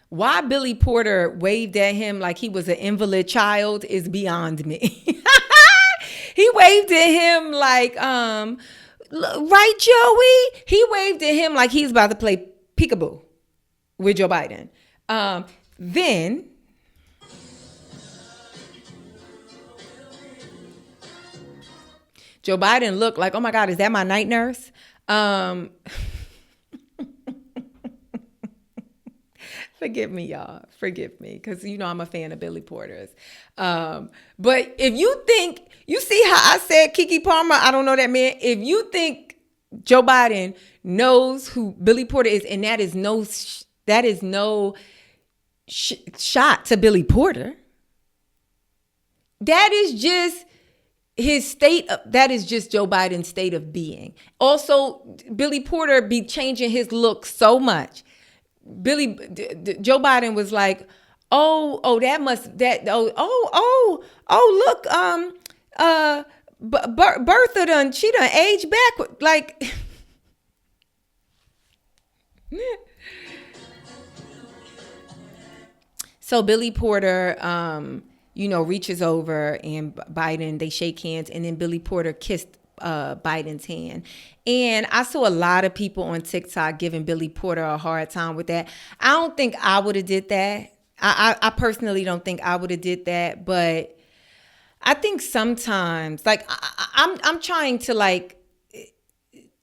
Why Billy Porter waved at him like he was an invalid child is beyond me. He waved at him like, right, Joey? He waved at him like he's about to play peekaboo with Joe Biden. Then Joe Biden looked like, oh my God, is that my night nurse? Forgive me, y'all. Forgive me. Because, I'm a fan of Billy Porter's. But if you think, you see how I said Keke Palmer, I don't know that man. If you think Joe Biden knows who Billy Porter is, and that is no shot to Billy Porter, that is just that is just Joe Biden's state of being. Also, Billy Porter be changing his look so much. Joe Biden was like, look, Bertha she done aged backward. Like, so Billy Porter reaches over and Biden, they shake hands, and then Billy Porter kissed Biden's hand. And I saw a lot of people on TikTok giving Billy Porter a hard time with that. I don't think I would have did that. I personally don't think I would have did that, but I think sometimes, like, I'm trying to, like,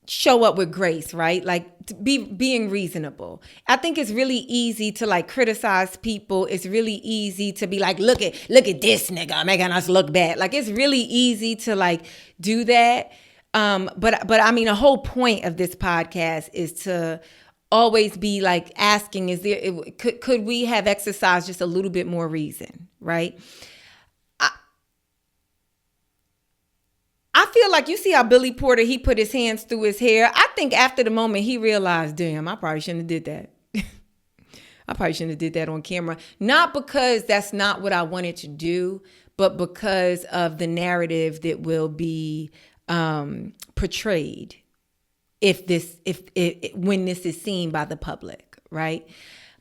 show up with grace, right? Like, being reasonable. I think it's really easy to, like, criticize people. It's really easy to be like, look at this nigga making us look bad. Like, it's really easy to, like, do that. But I mean, the whole point of this podcast is to always be, like, asking, could we have exercised just a little bit more reason, right? I feel like, you see how Billy Porter, he put his hands through his hair. I think after the moment he realized, damn, I probably shouldn't have did that. I probably shouldn't have did that on camera. Not because that's not what I wanted to do, but because of the narrative that will be portrayed when this is seen by the public, right?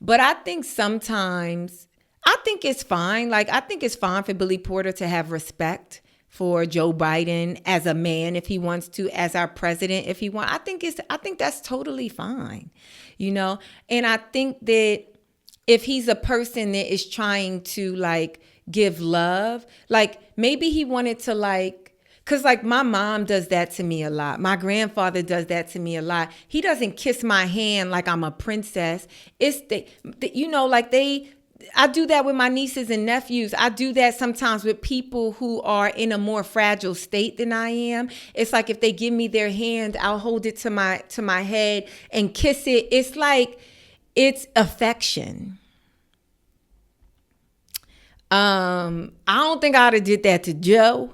But I think sometimes, I think it's fine. Like, I think it's fine for Billy Porter to have respect for Joe Biden as a man, if he wants to, as our president, if he wants. I think that's totally fine, And I think that if he's a person that is trying to, like, give love, like, maybe he wanted to, like, because, like, my mom does that to me a lot. My grandfather does that to me a lot. He doesn't kiss my hand like I'm a princess. It's I do that with my nieces and nephews. I do that sometimes with people who are in a more fragile state than I am. It's like, if they give me their hand, I'll hold it to my head and kiss it. It's like, it's affection. I don't think I'd have did that to Joe.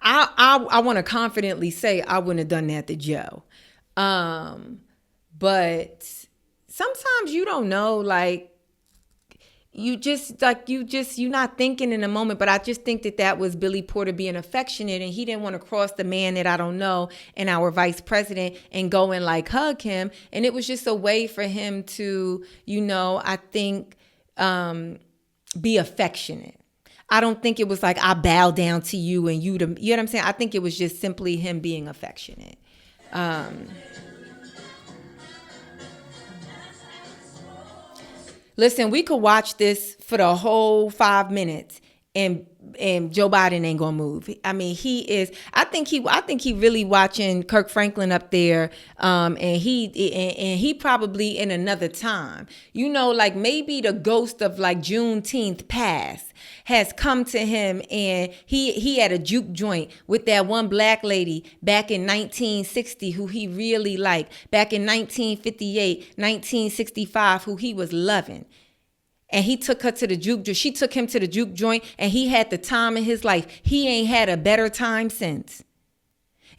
I want to confidently say I wouldn't have done that to Joe. But sometimes you don't know, like, you're not thinking in the moment. But I just think that was Billy Porter being affectionate, and he didn't want to cross the man that I don't know and our vice president and go and, like, hug him. And it was just a way for him to, I think, be affectionate. I don't think it was like, I bow down to you and you know what I'm saying? I think it was just simply him being affectionate. Listen, we could watch this for the whole 5 minutes and Joe Biden ain't gonna move. I mean, I think he really watching Kirk Franklin up there, and he probably in another time. Like, maybe the ghost of, like, Juneteenth past has come to him, and he had a juke joint with that one black lady back in 1960 who he really liked, back in 1958, 1965, who he was loving. And he took her to the juke joint. She took him to the juke joint, and he had the time of his life. He ain't had a better time since.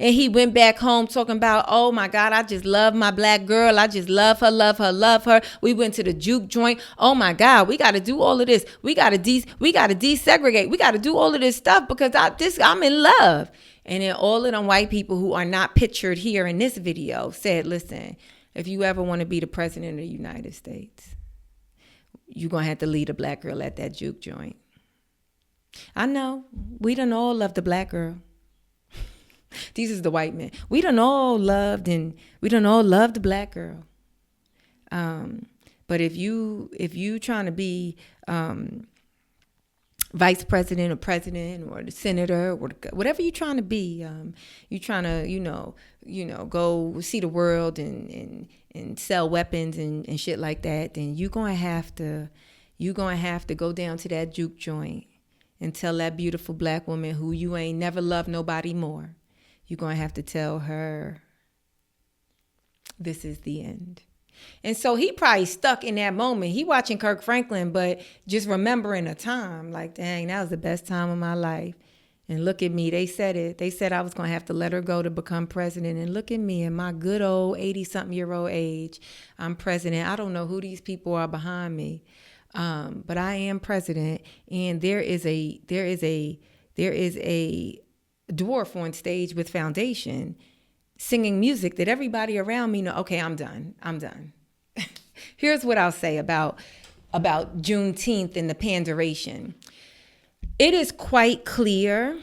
And he went back home talking about, oh my God, I just love my black girl. I just love her, love her, love her. We went to the juke joint. Oh my God, we got to do all of this. We got to desegregate. We got to do all of this stuff because I'm in love. And then all of them white people who are not pictured here in this video said, listen, if you ever want to be the president of the United States, you're going to have to lead a black girl at that juke joint. I know. We done all loved the black girl. These is the white men. We done all loved the black girl. But if you trying to be vice president or president or the senator or whatever you're trying to be, you trying to go see the world and sell weapons and shit like that, then you're gonna have to go down to that juke joint and tell that beautiful black woman who you ain't never loved nobody more. You're gonna have to tell her this is the end. And so he probably stuck in that moment. He watching Kirk Franklin, but just remembering a time like, dang, that was the best time of my life. And look at me. They said it. They said I was going to have to let her go to become president. And look at me in my good old 80-something-year-old age. I'm president. I don't know who these people are behind me. But I am president. And there is a dwarf on stage with foundation singing music that everybody around me know, okay, I'm done. Here's what I'll say about Juneteenth and the panderation. it is quite clear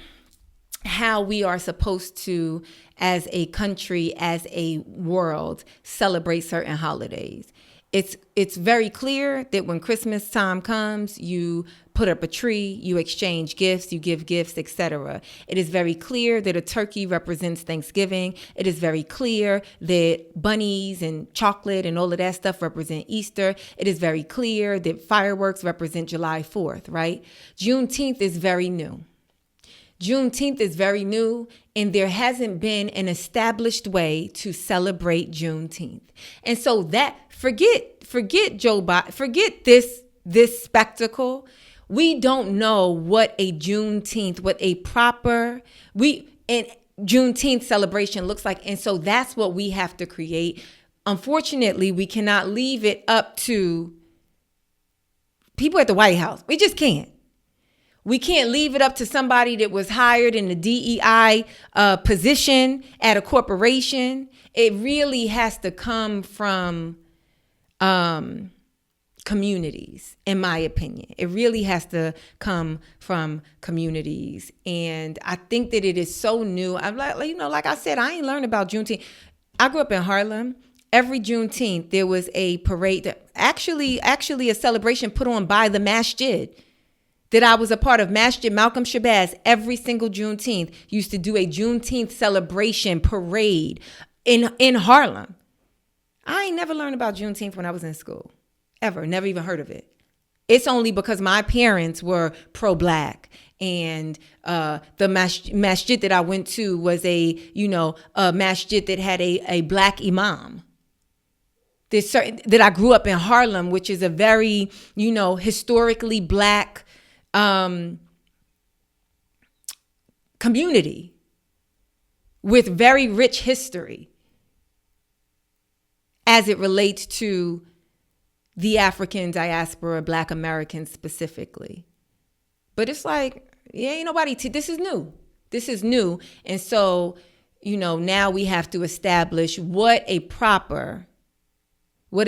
how we are supposed to, as a country, as a world, celebrate certain holidays. It's very clear that when Christmas time comes, you put up a tree, you exchange gifts, you give gifts, etc. It is very clear that a turkey represents Thanksgiving. It is very clear that bunnies and chocolate and all of that stuff represent Easter. It is very clear that fireworks represent July 4th, right? Juneteenth is very new. Juneteenth is very new, and there hasn't been an established way to celebrate Juneteenth. And so that, forget Joe Biden, forget this spectacle. We don't know what a Juneteenth, what a proper Juneteenth celebration looks like. And so that's what we have to create. Unfortunately, we cannot leave it up to people at the White House. We just can't. We can't leave it up to somebody that was hired in the DEI position at a corporation. It really has to come from communities, in my opinion. It really has to come from communities. And I think that it is so new. I'm like I said, I ain't learned about Juneteenth. I grew up in Harlem. Every Juneteenth, there was a parade, actually a celebration put on by the Masjid that I was a part of. Masjid Malcolm Shabazz, every single Juneteenth, used to do a Juneteenth celebration parade in Harlem. I ain't never learned about Juneteenth when I was in school, ever. Never even heard of it. It's only because my parents were pro-Black, and the masjid that I went to was a masjid that had a Black imam. That I grew up in Harlem, which is a very, historically Black community with very rich history as it relates to the African diaspora, Black Americans specifically. But it's like, ain't nobody, this is new. This is new. And so, now we have to establish what a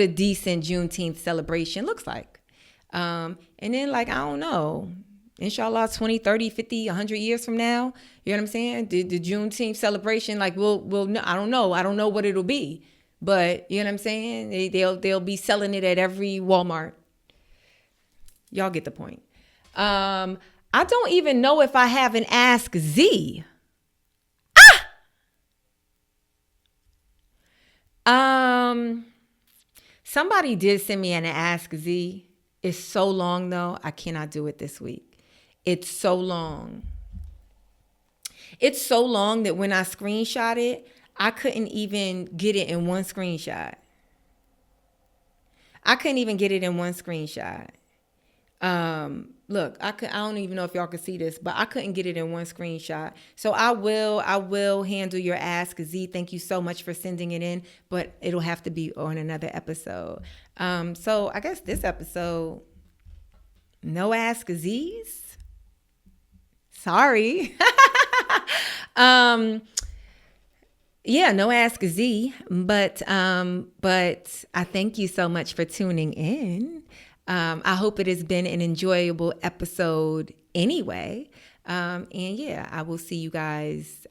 decent Juneteenth celebration looks like. And then, I don't know, inshallah, 20, 30, 50, 100 years from now, you know what I'm saying? The Juneteenth celebration, we'll I don't know. I don't know what it'll be. But, you know what I'm saying? They'll be selling it at every Walmart. Y'all get the point. I don't even know if I have an Ask Z. Somebody did send me an Ask Z. It's so long, though. I cannot do it this week. It's so long. It's so long that when I screenshot it, I couldn't even get it in one screenshot. Look, I don't even know if y'all can see this, but I couldn't get it in one screenshot. So I will handle your Ask Z. Thank you so much for sending it in, but it'll have to be on another episode. So I guess this episode, no Ask Z's. Sorry. Yeah, no Ask Z, but I thank you so much for tuning in. I hope it has been an enjoyable episode anyway. And yeah, I'll see you guys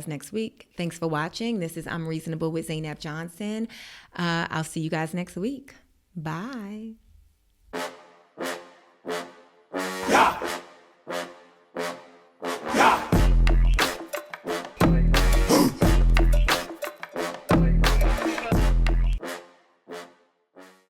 next week. Thanks for watching. This is I'm Reasonable with Zainab Johnson. I'll see you guys next week. Bye.